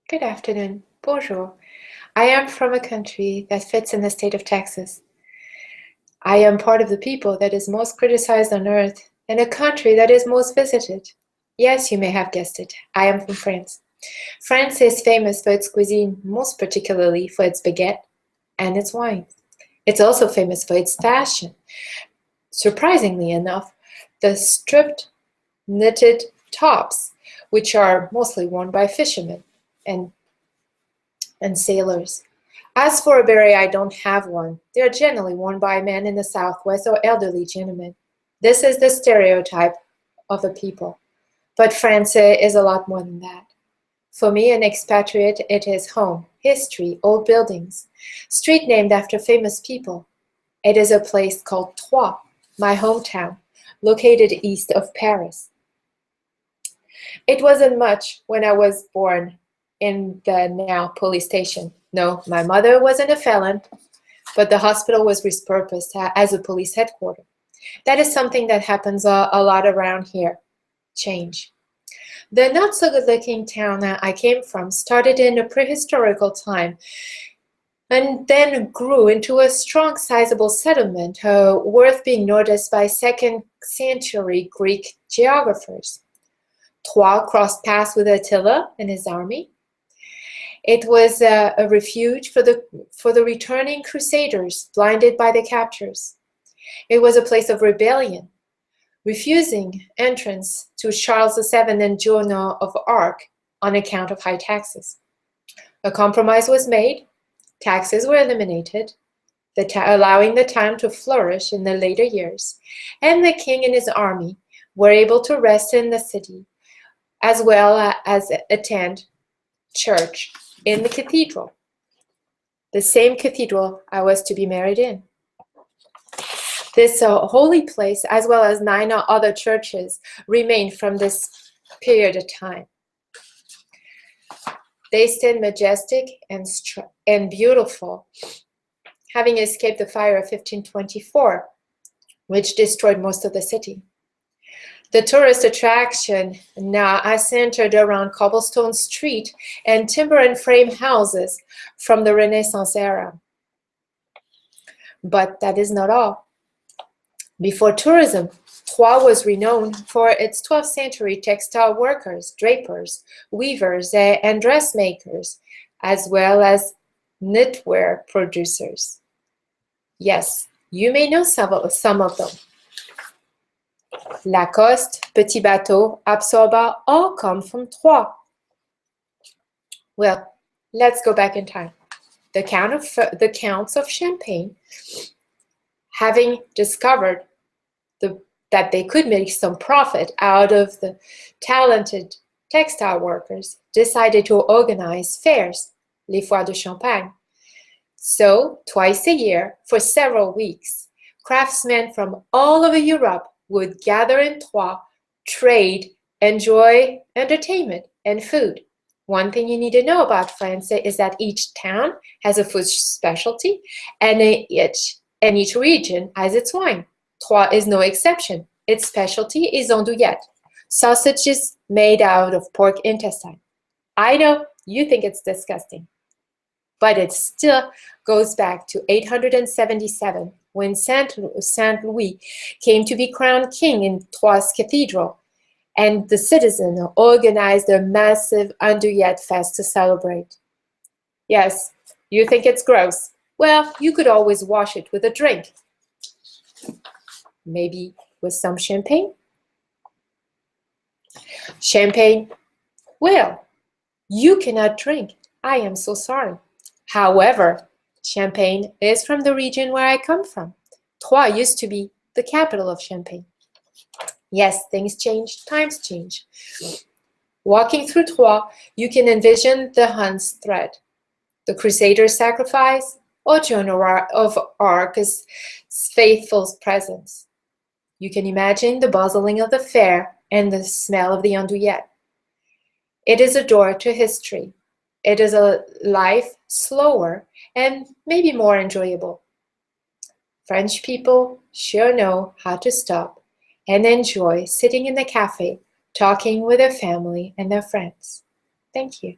Good afternoon. Bonjour. I am from a country that fits in the state of Texas. I am part of the people that is most criticized on earth in a country that is most visited. Yes, you may have guessed it. I am from France. France is famous for its cuisine, most particularly for its baguette and its wine. It's also famous for its fashion. Surprisingly enough, the stripped knitted tops, which are mostly worn by fishermen and sailors. As for a beret, I don't have one. They are generally worn by men in the Southwest or elderly gentlemen. This is the stereotype of the people. But France is a lot more than that. For me, an expatriate, it is home, history, old buildings, street named after famous people. It is a place called Troyes, my hometown, located east of Paris. It wasn't much when I was born in the now police station. No, my mother wasn't a felon, but the hospital was repurposed as a police headquarters. That is something that happens a lot around here. Change. The not-so-good-looking town that I came from started in a prehistorical time and then grew into a strong, sizable settlement worth being noticed by second-century Greek geographers. Troyes crossed paths with Attila and his army. It was a refuge for the returning crusaders, blinded by the captures. It was a place of rebellion, refusing entrance to Charles VII and Joan of Arc on account of high taxes. A compromise was made, taxes were eliminated, allowing the town to flourish in the later years, and the king and his army were able to rest in the city, as well as attend church in the cathedral, the same cathedral I was to be married in. This holy place, as well as 9 other churches, remained from this period of time. They stand majestic and beautiful, having escaped the fire of 1524, which destroyed most of the city. The tourist attraction now is centered around cobblestone street and timber and frame houses from the Renaissance era. But that is not all. Before tourism, Troyes was renowned for its 12th century textile workers, drapers, weavers, and dressmakers, as well as knitwear producers. Yes, you may know some of them. Lacoste, Petit Bateau, Absorba all come from Troyes. Well, let's go back in time. The Counts of Champagne, having discovered that they could make some profit out of the talented textile workers, decided to organize fairs, les Foires de Champagne. So, twice a year, for several weeks, craftsmen from all over Europe would gather in Troyes, trade, enjoy entertainment and food. One thing you need to know about France is that each town has a food specialty and each region has its wine. Troyes is no exception. Its specialty is andouillette, sausages made out of pork intestine. I know you think it's disgusting, but it still goes back to 877 when Saint Louis came to be crowned king in Troyes Cathedral, and the citizens organized a massive andouillette fest to celebrate. Yes, you think it's gross. Well, you could always wash it with a drink. Maybe with some champagne? Champagne? Well, you cannot drink. I am so sorry. However, Champagne is from the region where I come from. Troyes used to be the capital of Champagne. Yes, things change, times change. Walking through Troyes, you can envision the Huns' threat, the Crusaders' sacrifice, or Joan of Arc's faithful presence. You can imagine the bustling of the fair and the smell of the andouillette. It is a door to history. It is a life slower and maybe more enjoyable. French people sure know how to stop and enjoy sitting in the cafe, talking with their family and their friends. Thank you.